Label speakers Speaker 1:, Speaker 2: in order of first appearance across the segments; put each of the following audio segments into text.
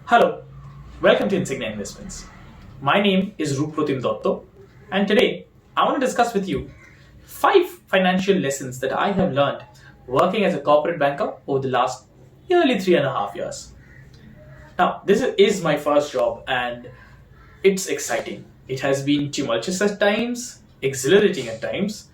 Speaker 1: Hello, welcome to Insignia Investments. My name is Ruprotim Dotto, and today I want to discuss with you 5 financial lessons that I have learned working as a corporate banker over the last nearly 3.5 years. Now, this is my first job and it's exciting. It has been tumultuous at times, exhilarating at times,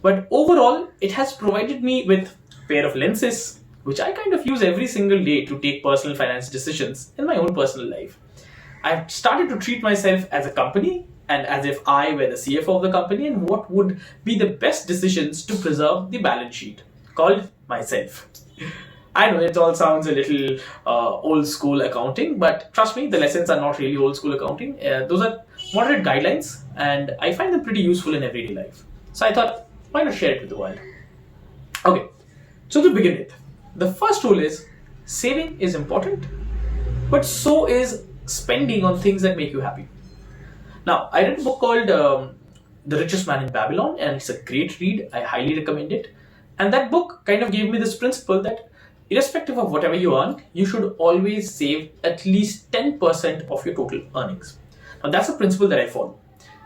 Speaker 1: but overall, it has provided me with a pair of lenses, which I kind of use every single day to take personal finance decisions in my own personal life. I've started to treat myself as a company and as if I were the CFO of the company and what would be the best decisions to preserve the balance sheet, called myself. I know it all sounds a little old school accounting, but trust me, the lessons are not really old school accounting. Those are moderate guidelines, and I find them pretty useful in everyday life. So I thought, why not share it with the world? Okay, so to begin with, the first rule is saving is important, but so is spending on things that make you happy. Now, I read a book called The Richest Man in Babylon, and it's a great read. I highly recommend it. And that book kind of gave me this principle that irrespective of whatever you earn, you should always save at least 10% of your total earnings. Now, that's a principle that I follow.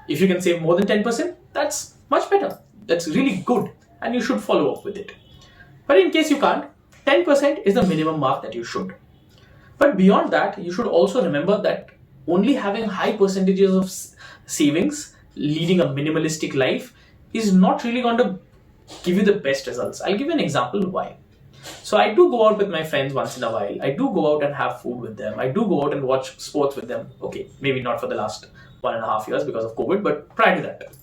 Speaker 1: If you can save more than 10%, that's much better. That's really good, and you should follow up with it. But in case you can't, 10% is the minimum mark that you should. But beyond that, you should also remember that only having high percentages of savings, leading a minimalistic life, is not really going to give you the best results. I'll give you an example of why. So I do go out with my friends once in a while. I do go out and have food with them. I do go out and watch sports with them. Okay, maybe not for the last 1.5 years because of COVID, but prior to that.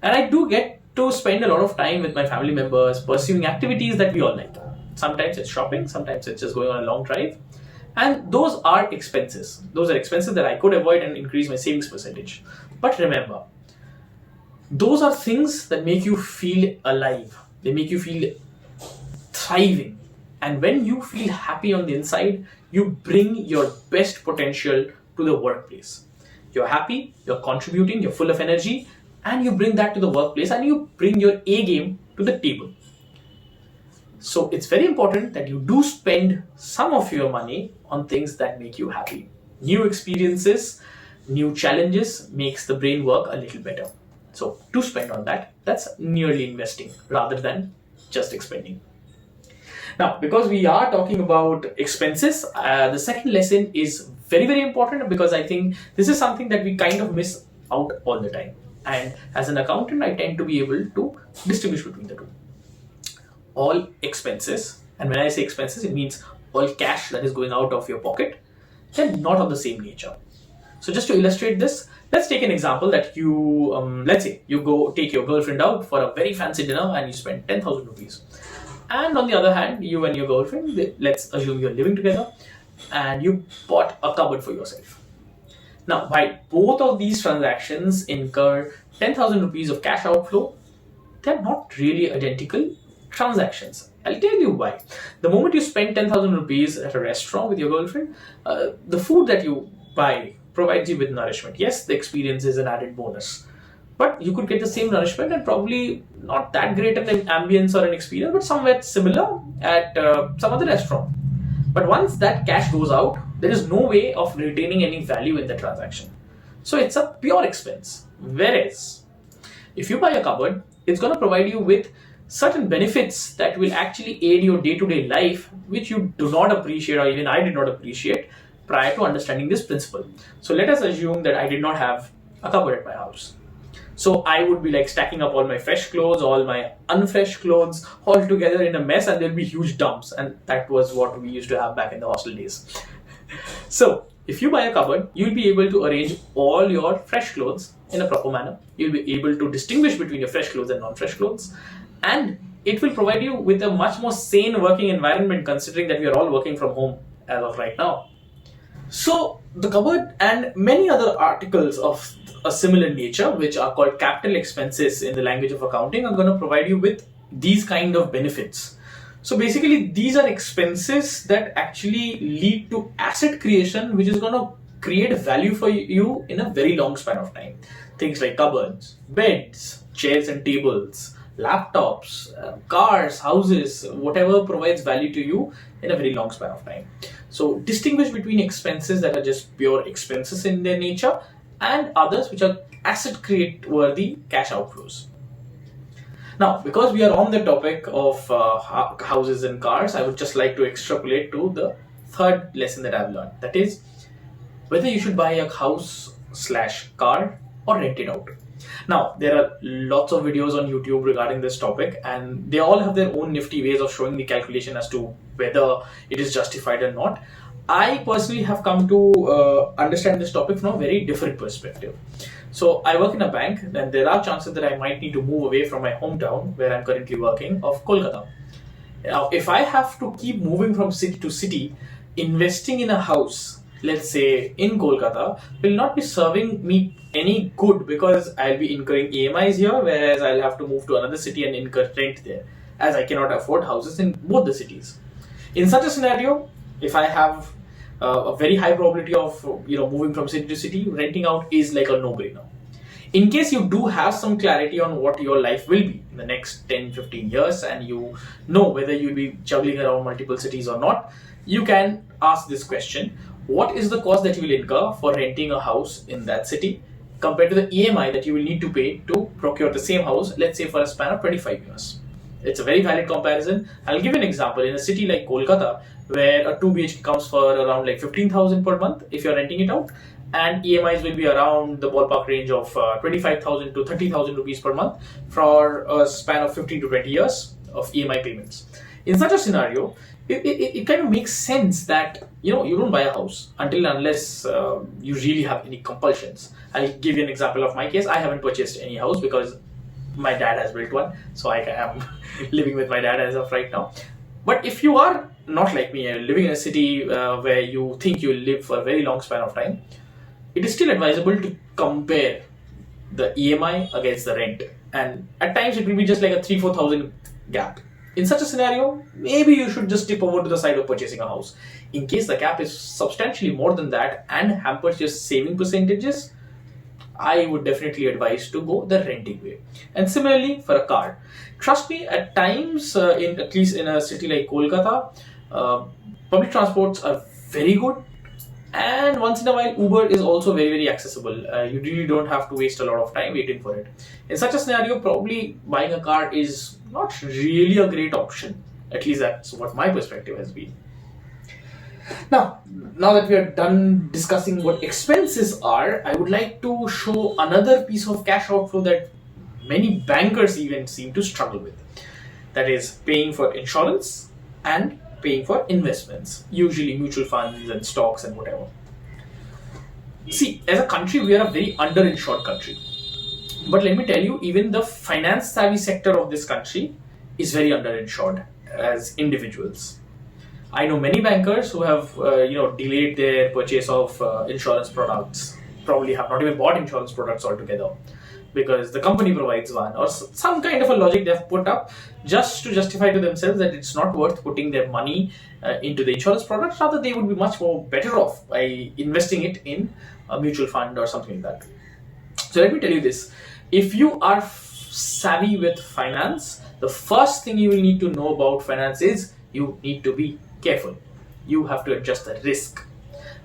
Speaker 1: And I do get to spend a lot of time with my family members, pursuing activities that we all like. Sometimes it's shopping, sometimes it's just going on a long drive. And those are expenses. Those are expenses that I could avoid and increase my savings percentage. But remember, those are things that make you feel alive. They make you feel thriving. And when you feel happy on the inside, you bring your best potential to the workplace. You're happy, you're contributing, you're full of energy, and you bring that to the workplace and you bring your A game to the table. So it's very important that you do spend some of your money on things that make you happy. New experiences, new challenges makes the brain work a little better. So to spend on that, that's nearly investing rather than just expending. Now, because we are talking about expenses, the second lesson is very, very important because I think this is something that we kind of miss out all the time. And as an accountant, I tend to be able to distinguish between the two. All expenses, and when I say expenses, it means all cash that is going out of your pocket, they're not of the same nature. So just to illustrate this, let's take an example that you, let's say you go take your girlfriend out for a very fancy dinner and you spend 10,000 rupees. And on the other hand, you and your girlfriend, let's assume you're living together and you bought a cupboard for yourself. Now, while both of these transactions incur 10,000 rupees of cash outflow, they're not really identical transactions. I'll tell you why. The moment you spend 10,000 rupees at a restaurant with your girlfriend, the food that you buy provides you with nourishment. Yes, the experience is an added bonus. But you could get the same nourishment and probably not that great an ambience or an experience, but somewhere similar at some other restaurant. But once that cash goes out, there is no way of retaining any value in the transaction. So it's a pure expense. Whereas, if you buy a cupboard, it's going to provide you with certain benefits that will actually aid your day-to-day life, which you do not appreciate, or even I did not appreciate prior to understanding this principle. So let us assume that I did not have a cupboard at my house. So I would be like stacking up all my fresh clothes, all my unfresh clothes, all together in a mess, and there'll be huge dumps. And that was what we used to have back in the hostel days. So if you buy a cupboard, you'll be able to arrange all your fresh clothes in a proper manner. You'll be able to distinguish between your fresh clothes and non-fresh clothes. And it will provide you with a much more sane working environment, considering that we are all working from home as of right now. So the cupboard and many other articles of a similar nature, which are called capital expenses in the language of accounting, are going to provide you with these kind of benefits. So basically, these are expenses that actually lead to asset creation, which is going to create value for you in a very long span of time. Things like cupboards, beds, chairs and tables, laptops, cars, houses, whatever provides value to you in a very long span of time. So distinguish between expenses that are just pure expenses in their nature and others which are asset create worthy cash outflows. Now, because we are on the topic of houses and cars, I would just like to extrapolate to the third lesson that I've learned. That is whether you should buy a house slash car or rent it out. Now, there are lots of videos on YouTube regarding this topic, and they all have their own nifty ways of showing the calculation as to whether it is justified or not. I personally have come to understand this topic from a very different perspective. So, I work in a bank, and there are chances that I might need to move away from my hometown where I'm currently working of Kolkata. Now, if I have to keep moving from city to city, investing in a house, let's say in Kolkata, will not be serving me any good because I'll be incurring EMIs here, whereas I'll have to move to another city and incur rent there, as I cannot afford houses in both the cities. In such a scenario, if I have a very high probability of moving from city to city, renting out is like a no-brainer. In case you do have some clarity on what your life will be in the next 10-15 years and you know whether you'll be juggling around multiple cities or not, you can ask this question: what is the cost that you will incur for renting a house in that city compared to the EMI that you will need to pay to procure the same house, let's say for a span of 25 years? It's a very valid comparison. I'll give you an example. In a city like Kolkata, where a 2 BHK comes for around like 15,000 per month if you're renting it out, and EMIs will be around the ballpark range of 25,000 to 30,000 rupees per month for a span of 15 to 20 years of EMI payments. In such a scenario, it kind of makes sense that you don't buy a house until unless you really have any compulsions. I'll give you an example of my case. I haven't purchased any house because my dad has built one, so I am living with my dad as of right now. But if you are not like me, living in a city where you think you'll live for a very long span of time, it is still advisable to compare the EMI against the rent. And at times it will be just like a 3,000-4,000 gap. In such a scenario, maybe you should just tip over to the side of purchasing a house. In case the gap is substantially more than that and hampers your saving percentages, I would definitely advise to go the renting way. And similarly for a car, trust me, at times, at least in a city like Kolkata, public transports are very good, and once in a while Uber is also very, very accessible. You really don't have to waste a lot of time waiting for it. In such a scenario, probably buying a car is not really a great option. At least that's what my perspective has been. Now that we are done discussing what expenses are, I would like to show another piece of cash outflow that many bankers even seem to struggle with. That is paying for insurance and paying for investments, usually mutual funds and stocks and whatever. See, as a country, we are a very underinsured country. But let me tell you, even the finance savvy sector of this country is very underinsured as individuals. I know many bankers who have delayed their purchase of insurance products, probably have not even bought insurance products altogether because the company provides one, or some kind of a logic they've put up just to justify to themselves that it's not worth putting their money into the insurance product. Rather, they would be much more better off by investing it in a mutual fund or something like that. So let me tell you this: if you are savvy with finance, the first thing you will need to know about finance is you need to be careful. You have to adjust the risk.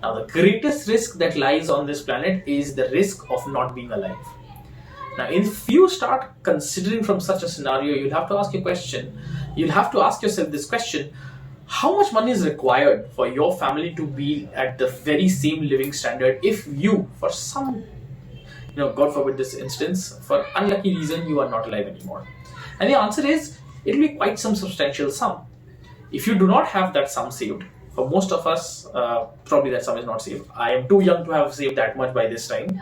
Speaker 1: Now, the greatest risk that lies on this planet is the risk of not being alive. Now, if you start considering from such a scenario, you'll have to ask yourself this question: how much money is required for your family to be at the very same living standard if you, for some, God forbid this instance, for unlucky reason, you are not alive anymore? And the answer is, it will be quite some substantial sum. If you do not have that sum saved, for most of us, probably that sum is not saved. I am too young to have saved that much by this time.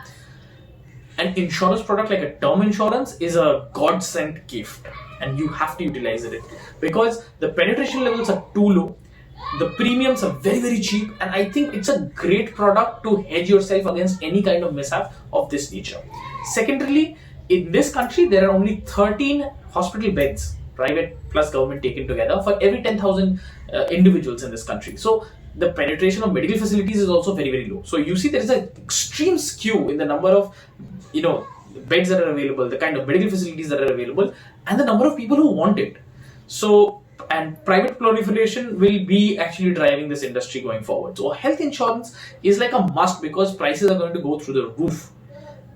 Speaker 1: An insurance product like a term insurance is a God-sent gift, and you have to utilize it because the penetration levels are too low. The premiums are very, very cheap, and I think it's a great product to hedge yourself against any kind of mishap of this nature. Secondarily, in this country, there are only 13 hospital beds, private plus government taken together, for every 10,000 individuals in this country. So the penetration of medical facilities is also very, very low. So you see there is an extreme skew in the number of beds that are available, the kind of medical facilities that are available, and the number of people who want it. So, and private proliferation will be actually driving this industry going forward. So, health insurance is like a must because prices are going to go through the roof.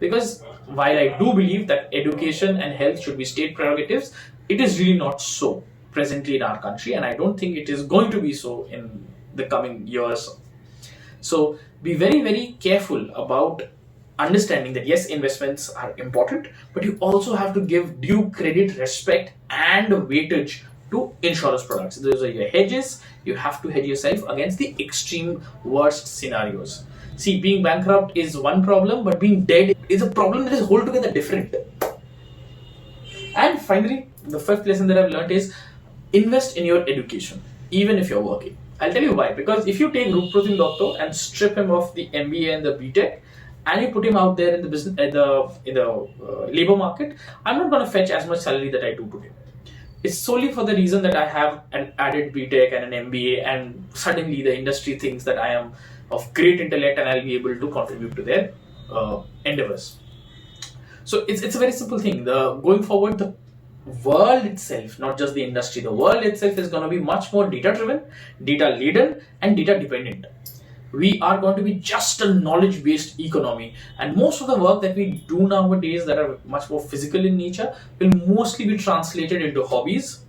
Speaker 1: Because while I do believe that education and health should be state prerogatives, it is really not so presently in our country, and I don't think it is going to be so in the coming years. So be very, very careful about understanding that yes, investments are important, but you also have to give due credit, respect, and weightage to insurance products. Those are your hedges. You have to hedge yourself against the extreme worst scenarios. See, being bankrupt is one problem, but being dead is a problem that is altogether different. And finally, the fifth lesson that I've learned is invest in your education, even if you're working. I'll tell you why. Because if you take Ruprotin Dotto and strip him of the MBA and the BTech, and you put him out there in the business, in the labor market, I'm not going to fetch as much salary that I do today. It's solely for the reason that I have an added BTech and an MBA, and suddenly the industry thinks that I am of great intellect and I'll be able to contribute to their endeavors. So it's a very simple thing. Going forward, the world itself, not just the industry, the world itself is going to be much more data driven, data laden, and data dependent. We are going to be just a knowledge based economy, and most of the work that we do nowadays that are much more physical in nature will mostly be translated into hobbies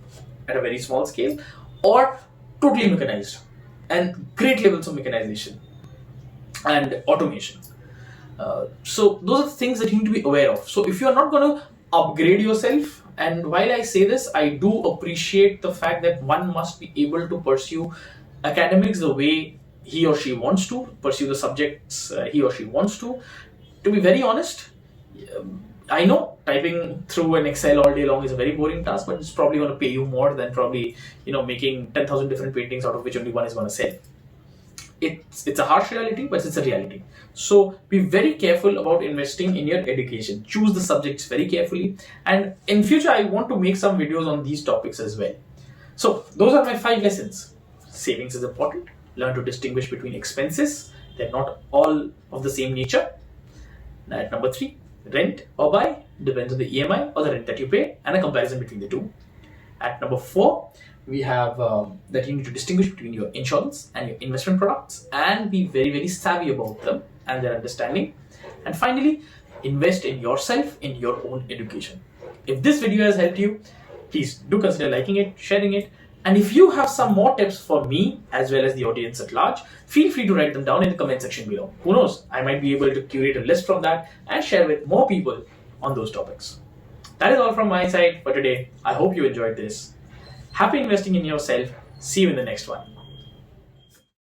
Speaker 1: at a very small scale or totally mechanized, and great levels of mechanization and automation. So those are the things that you need to be aware of. So if you're not going to upgrade yourself, and while I say this, I do appreciate the fact that one must be able to pursue academics the way he or she wants to, pursue the subjects he or she wants to. To be very honest, I know typing through an Excel all day long is a very boring task, but it's probably going to pay you more than probably making 10,000 different paintings out of which only one is going to sell. It's a harsh reality, but it's a reality. So be very careful about investing in your education. Choose the subjects very carefully, and in future I want to make some videos on these topics as well. So those are my 5 lessons. Savings is important. Learn to distinguish between expenses. They're not all of the same nature. At number 3, rent or buy depends on the EMI or the rent that you pay, and a comparison between the two. At number 4, we have that you need to distinguish between your insurance and your investment products and be very, very savvy about them and their understanding. And finally, invest in yourself, in your own education. If this video has helped you, please do consider liking it, sharing it. And if you have some more tips for me as well as the audience at large, feel free to write them down in the comment section below. Who knows, I might be able to curate a list from that and share with more people on those topics. That is all from my side for today. I hope you enjoyed this. Happy investing in yourself. See you in the next one.